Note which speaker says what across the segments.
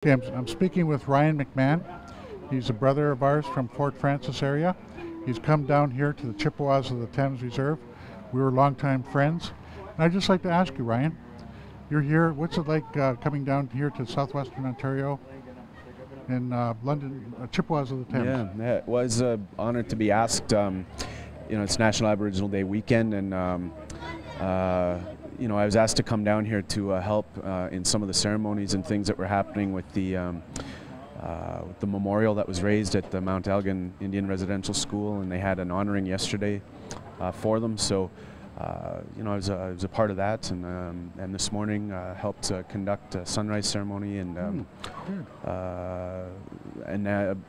Speaker 1: Okay, I'm speaking with Ryan McMahon. He's a brother of ours from Fort Francis area. He's come down here to the Chippewas of the Thames Reserve. We were longtime friends. And I'd just like to ask you, Ryan, you're here. What's it like coming down here to southwestern Ontario and London, Chippewas of the Thames?
Speaker 2: Yeah, it was an honor to be asked. It's National Aboriginal Day weekend, and I was asked to come down here to help in some of the ceremonies and things that were happening with the memorial that was raised at the Mount Elgin Indian Residential School, and they had an honoring yesterday for them. So, I was a part of that, and this morning helped conduct a sunrise ceremony and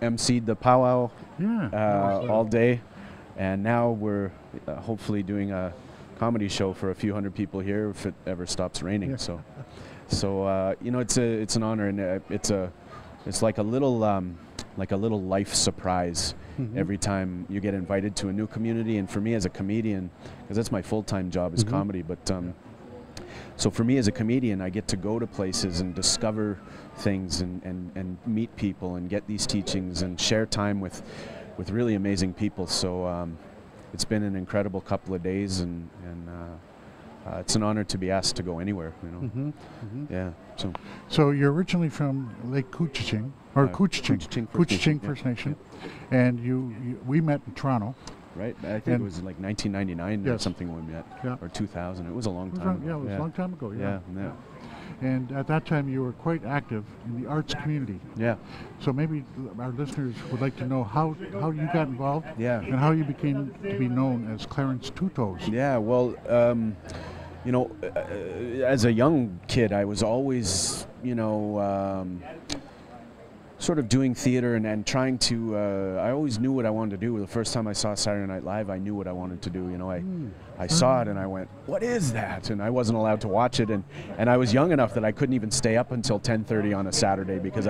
Speaker 2: emceed the powwow all day, and now we're hopefully doing a comedy show for a few hundred people here if it ever stops raining.
Speaker 1: Yeah.
Speaker 2: So it's an honor, and it's like a little life surprise every time you get invited to a new community. And for me as a comedian, because that's my full-time job is comedy, but so for me as a comedian, I get to go to places and discover things and meet people and get these teachings and share time with really amazing people. So it's been an incredible couple of days, and it's an honor to be asked to go anywhere. Yeah.
Speaker 1: So you're originally from Lake Couchiching, or Couchiching First Nation, and we met in Toronto.
Speaker 2: Right, I think it was like 1999 or something when we met, or 2000. It was a long time.
Speaker 1: Yeah, it was a long time ago.
Speaker 2: Yeah.
Speaker 1: And at that time, you were quite active in the arts community.
Speaker 2: Yeah.
Speaker 1: So maybe our listeners would like to know how you got involved.
Speaker 2: Yeah.
Speaker 1: And how you became to be known as Clarence Two Toes.
Speaker 2: Yeah. Well, as a young kid, I was always, sort of doing theater and trying to, I always knew what I wanted to do. The first time I saw Saturday Night Live, I knew what I wanted to do. I saw it and I went, what is that? And I wasn't allowed to watch it. And I was young enough that I couldn't even stay up until 10:30 on a Saturday because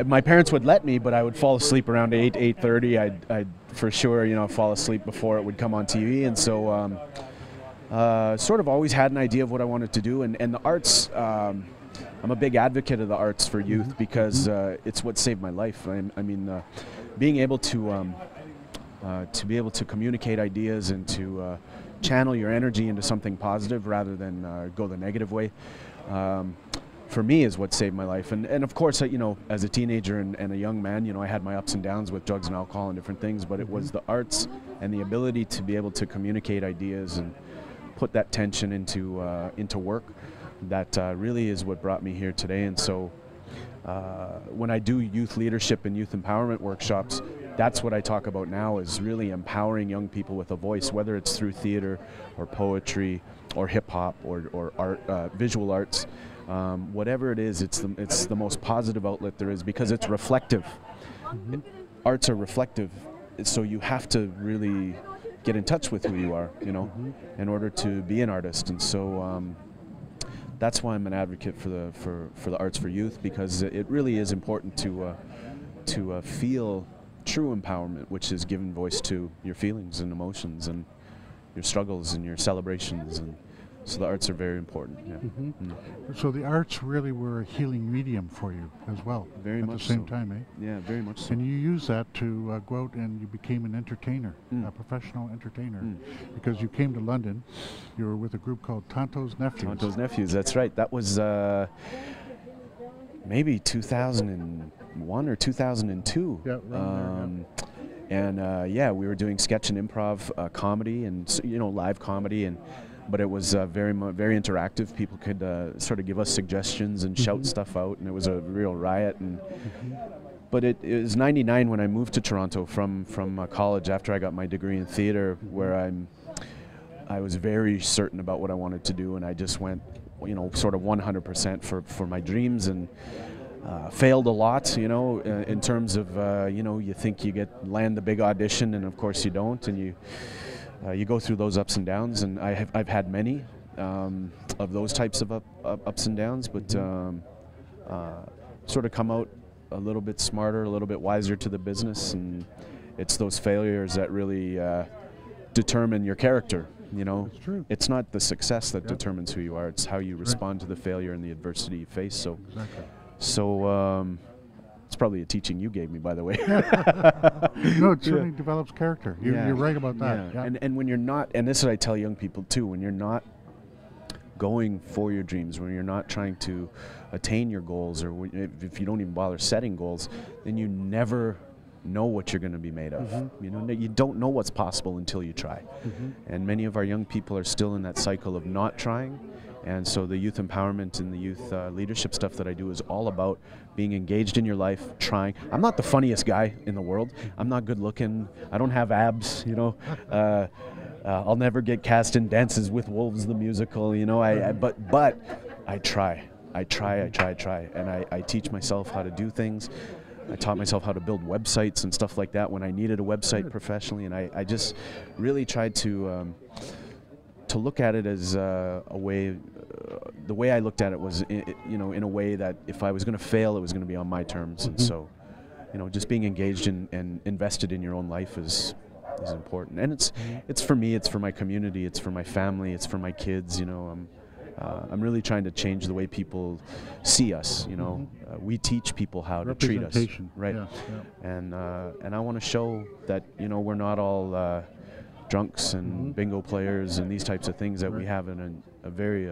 Speaker 2: my parents would let me, but I would fall asleep around 8:30. I'd for sure, fall asleep before it would come on TV. And so sort of always had an idea of what I wanted to do. And the arts, I'm a big advocate of the arts for youth because it's what saved my life. Being able to be able to communicate ideas and to channel your energy into something positive rather than go the negative way, for me is what saved my life. And of course, as a teenager and a young man, I had my ups and downs with drugs and alcohol and different things, but it was the arts and the ability to be able to communicate ideas and put that tension into work that really is what brought me here today. And so when I do youth leadership and youth empowerment workshops, that's what I talk about now, is really empowering young people with a voice, whether it's through theater or poetry or hip-hop or art, visual arts. Whatever it is, it's the most positive outlet there is because it's reflective. Arts are reflective, so you have to really get in touch with who you are, in order to be an artist. And so that's why I'm an advocate for the arts for youth, because it really is important to feel true empowerment, which is giving voice to your feelings and emotions and your struggles and your celebrations, and so the arts are very important. Yeah.
Speaker 1: So the arts really were a healing medium for you as well.
Speaker 2: Very much
Speaker 1: at the same
Speaker 2: so.
Speaker 1: time, eh?
Speaker 2: Yeah, very much so.
Speaker 1: And you used that to go out and you became an entertainer, a professional entertainer, because you came to London. You were with a group called Tonto's Nephews.
Speaker 2: Tonto's Nephews, that's right. That was maybe 2001 or 2002.
Speaker 1: Yeah, right
Speaker 2: And we were doing sketch and improv comedy and live comedy, but it was very interactive. People could sort of give us suggestions and shout stuff out, and it was a real riot. But it was 99 when I moved to Toronto from college after I got my degree in theater, where I was very certain about what I wanted to do, and I just went, sort of 100% for my dreams, and failed a lot, in terms of, you think you land the big audition, and of course you don't, and you go through those ups and downs, and I've had many of those types of ups and downs, but sort of come out a little bit smarter, a little bit wiser to the business, and it's those failures that really determine your character.
Speaker 1: It's true.
Speaker 2: It's not the success that determines who you are; it's how you respond to the failure and the adversity you face. So.
Speaker 1: Exactly.
Speaker 2: So it's probably a teaching you gave me, by the way.
Speaker 1: No, it certainly develops character. You're right about that.
Speaker 2: Yeah. And when you're not, and this is what I tell young people too, when you're not going for your dreams, when you're not trying to attain your goals, or if you don't even bother setting goals, then you never know what you're going to be made of. You know, you don't know what's possible until you try. And many of our young people are still in that cycle of not trying. And so the youth empowerment and the youth leadership stuff that I do is all about being engaged in your life, trying. I'm not the funniest guy in the world. I'm not good looking. I don't have abs, you know. I'll never get cast in Dances with Wolves, the musical, you know. But I try. I try. And I teach myself how to do things. I taught myself how to build websites and stuff like that when I needed a website professionally. And I just really tried to look at it as a way. The way I looked at it was, you know, in a way that if I was going to fail, it was going to be on my terms. And so, you know, just being engaged and invested in your own life is important. And it's for me, it's for my community, it's for my family, it's for my kids. You know, I'm really trying to change the way people see us. You know, we teach people how to treat us, right? And I want to show that, you know, we're not all drunks and bingo players and these types of things, that we have in a very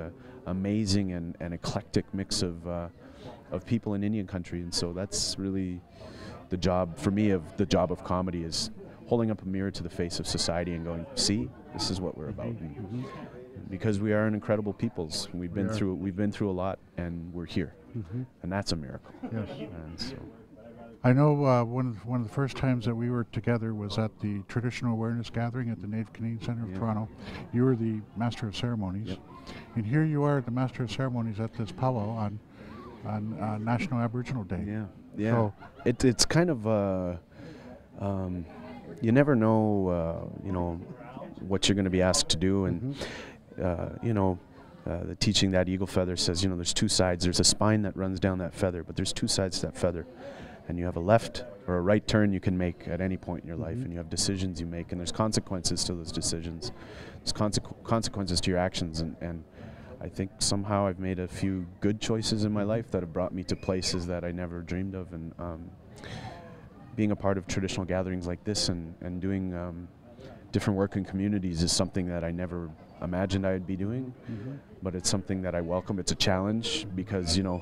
Speaker 2: amazing and eclectic mix of people in Indian country. And so that's really the job for me of comedy, is holding up a mirror to the face of society and going, see, this is what we're about. Because we are an incredible peoples. We've been through a lot, and we're here, and that's a miracle.
Speaker 1: Yes.
Speaker 2: And so
Speaker 1: I know one of the first times that we were together was at the Traditional Awareness Gathering at the Native Canadian Centre of Toronto. You were the Master of Ceremonies, and here you are, the Master of Ceremonies at this powwow on National Aboriginal Day.
Speaker 2: So it's kind of you never know, you know, what you're going to be asked to do, and you know, the teaching that eagle feather says, you know, there's two sides. There's a spine that runs down that feather, but there's two sides to that feather. And you have a left or a right turn you can make at any point in your life, and you have decisions you make, and there's consequences to those decisions. There's consequences to your actions, and I think somehow I've made a few good choices in my life that have brought me to places that I never dreamed of. And being a part of traditional gatherings like this and doing different work in communities is something that I never imagined I'd be doing, but it's something that I welcome. It's a challenge because, you know,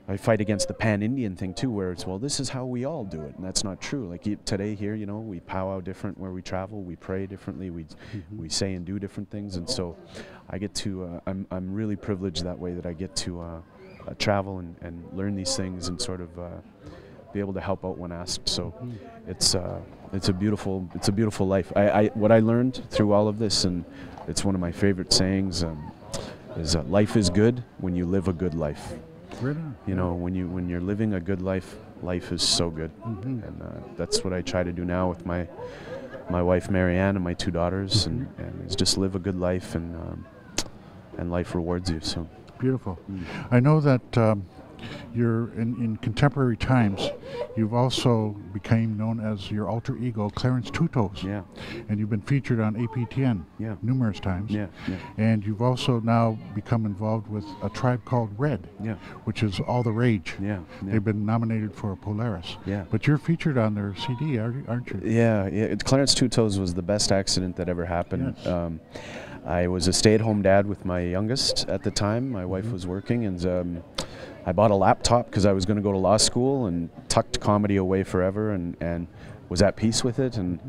Speaker 2: I fight against the pan-Indian thing too, where it's, well, this is how we all do it, and that's not true. Like today here, you know, we powwow different where we travel, we pray differently, we say and do different things, and so I get to, I'm really privileged that way, that I get to travel and learn these things and sort of be able to help out when asked. So it's a beautiful life. What I learned through all of this, and it's one of my favorite sayings, is life is good when you live a good life. You know, when you're living a good life, life is so good, and that's what I try to do now with my wife Marianne and my two daughters, and is just live a good life, and life rewards you. So
Speaker 1: beautiful. I know that you're in contemporary times. You've also became known as your alter ego, Clarence Two Toes. And you've been featured on APTN numerous times. And you've also now become involved with a tribe called Red, which is all the rage. They've been nominated for a Polaris. But you're featured on their CD, aren't you?
Speaker 2: Clarence Two Toes was the best accident that ever happened. I was a stay-at-home dad with my youngest at the time. My wife was working, and I bought a laptop because I was going to go to law school, and tucked comedy away forever, and was at peace with it. And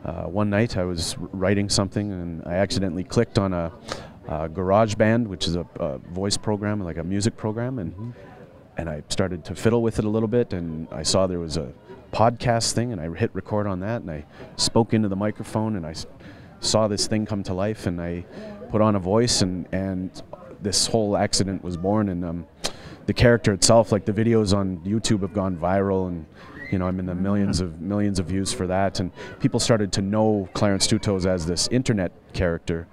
Speaker 2: one night I was writing something, and I accidentally clicked on a GarageBand, which is a voice program, like a music program, and I started to fiddle with it a little bit, and I saw there was a podcast thing, and I hit record on that, and I spoke into the microphone, and I saw this thing come to life, and I put on a voice, and this whole accident was born. And the character itself, like the videos on YouTube have gone viral, and you know, I'm in the millions of views for that, and people started to know Clarence Two Toes as this internet character,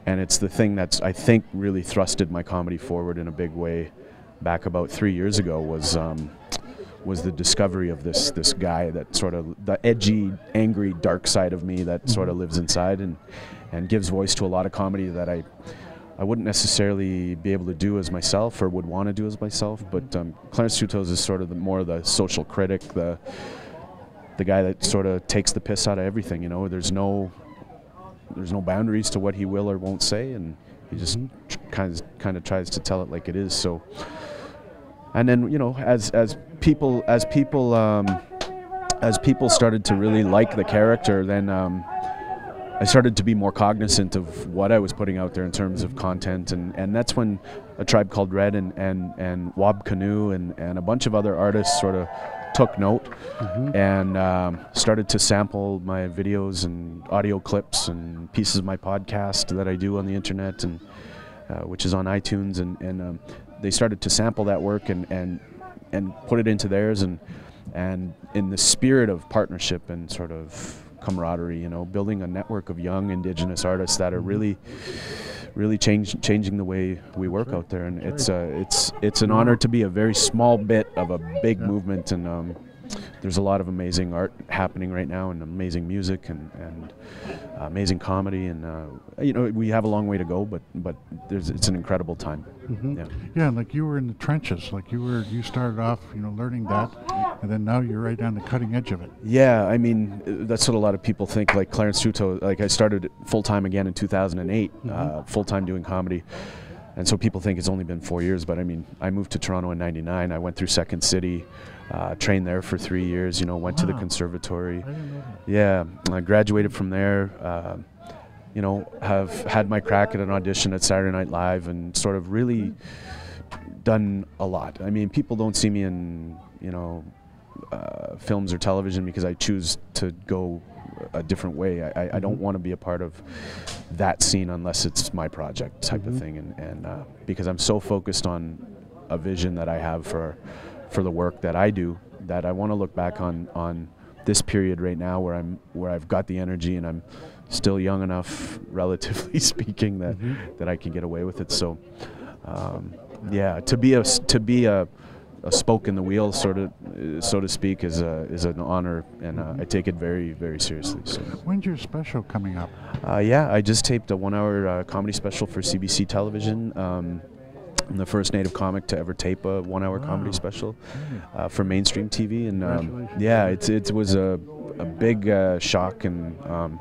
Speaker 2: and it's the thing that's, I think, really thrusted my comedy forward in a big way back about 3 years ago, was the discovery of this guy, that sort of the edgy, angry, dark side of me that sort of lives inside, and gives voice to a lot of comedy that I wouldn't necessarily be able to do as myself or would want to do as myself. But Clarence Trutos is sort of more the social critic, the guy that sort of takes the piss out of everything. You know, there's no boundaries to what he will or won't say, and he just kind of tries to tell it like it is. So, and then, you know, as people started to really like the character, then I started to be more cognizant of what I was putting out there in terms of content, and that's when A Tribe Called Red and Wob Canoe and a bunch of other artists sort of took note and started to sample my videos and audio clips and pieces of my podcast that I do on the internet, and which is on iTunes, and they started to sample that work and put it into theirs, and in the spirit of partnership and sort of camaraderie, you know, building a network of young Indigenous artists that are really changing the way we work out there, and it's an honor to be a very small bit of a big movement, and there's a lot of amazing art happening right now, and amazing music, and amazing comedy, and you know, we have a long way to go, but it's an incredible time.
Speaker 1: Yeah, and like you were in the trenches, like you started off, you know, learning that, and then now you're right on the cutting edge of it.
Speaker 2: Yeah, I mean, that's what a lot of people think. Like Clarence Truto, like I started full time again in 2008, full time doing comedy, and so people think it's only been 4 years. But I mean, I moved to Toronto in '99. I went through Second City, trained there for 3 years. You know, went to the conservatory.
Speaker 1: I didn't know that.
Speaker 2: Yeah, I graduated from there. You know, have had my crack at an audition at Saturday Night Live, and sort of really done a lot. I mean, people don't see me in, you know, films or television because I choose to go a different way. I don't want to be a part of that scene unless it's my project type of thing, and because I'm so focused on a vision that I have for the work that I do, that I want to look back on this period right now where I've got the energy and I'm still young enough, relatively speaking, that I can get away with it. So yeah, to be a spoke in the wheel, sort of, so to speak, is an honor, and I take it very, very seriously. So.
Speaker 1: When's your special coming up?
Speaker 2: Yeah, I just taped a 1-hour comedy special for CBC Television. I'm the first Native comic to ever tape a 1-hour comedy special for mainstream TV, and yeah, it was a big shock, and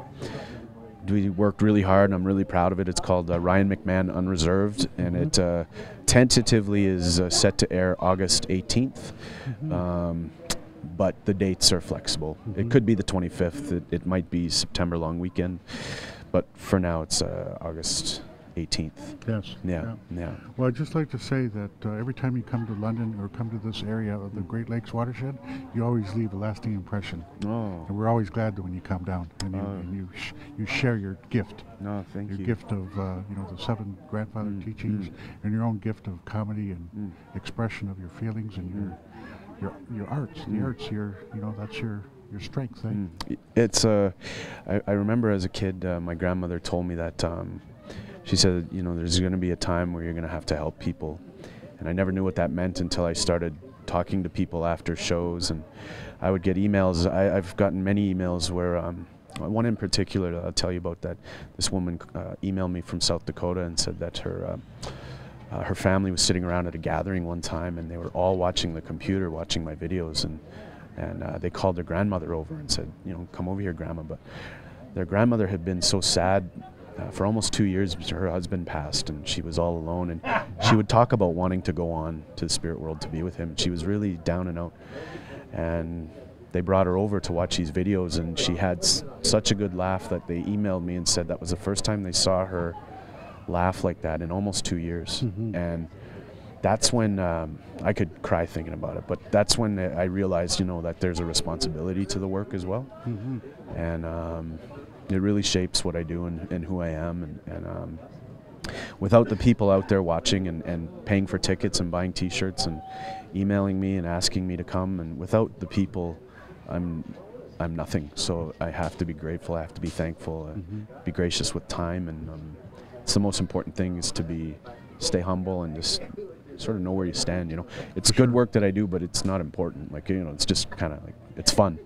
Speaker 2: we worked really hard, and I'm really proud of it. It's called Ryan McMahon Unreserved, and it tentatively is set to air August 18th, but the dates are flexible. It could be the 25th, it might be September long weekend, but for now it's August 18th.
Speaker 1: Yes.
Speaker 2: Yeah.
Speaker 1: Well, I'd just like to say that every time you come to London or come to this area of the Great Lakes watershed, you always leave a lasting impression.
Speaker 2: Oh.
Speaker 1: And we're always glad when you come down and you share your gift.
Speaker 2: No, thank you.
Speaker 1: Your gift of you know, the 7 grandfather teachings, and your own gift of comedy and expression of your feelings and your arts. The arts, you know, that's your strength. Eh?
Speaker 2: It's I remember as a kid, my grandmother told me that. She said, you know, there's going to be a time where you're going to have to help people. And I never knew what that meant until I started talking to people after shows. And I would get emails. I've gotten many emails where, one in particular that I'll tell you about, that this woman emailed me from South Dakota and said that her family was sitting around at a gathering one time, and they were all watching the computer, watching my videos. And they called their grandmother over and said, you know, come over here, Grandma. But their grandmother had been so sad for almost 2 years. Her husband passed, and she was all alone, and she would talk about wanting to go on to the spirit world to be with him. She was really down and out, and they brought her over to watch these videos, and she had such a good laugh that they emailed me and said that was the first time they saw her laugh like that in almost 2 years. And that's when I could cry thinking about it, but that's when I realized, you know, that there's a responsibility to the work as well. And it really shapes what I do and who I am, and without the people out there watching and paying for tickets and buying t-shirts and emailing me and asking me to come, and without the people, I'm nothing. So I have to be grateful, I have to be thankful, and be gracious with time, and it's the most important thing, is to stay humble and just sort of know where you stand. You know, it's good work that I do, but it's not important. Like, you know, it's just kind of like, it's fun.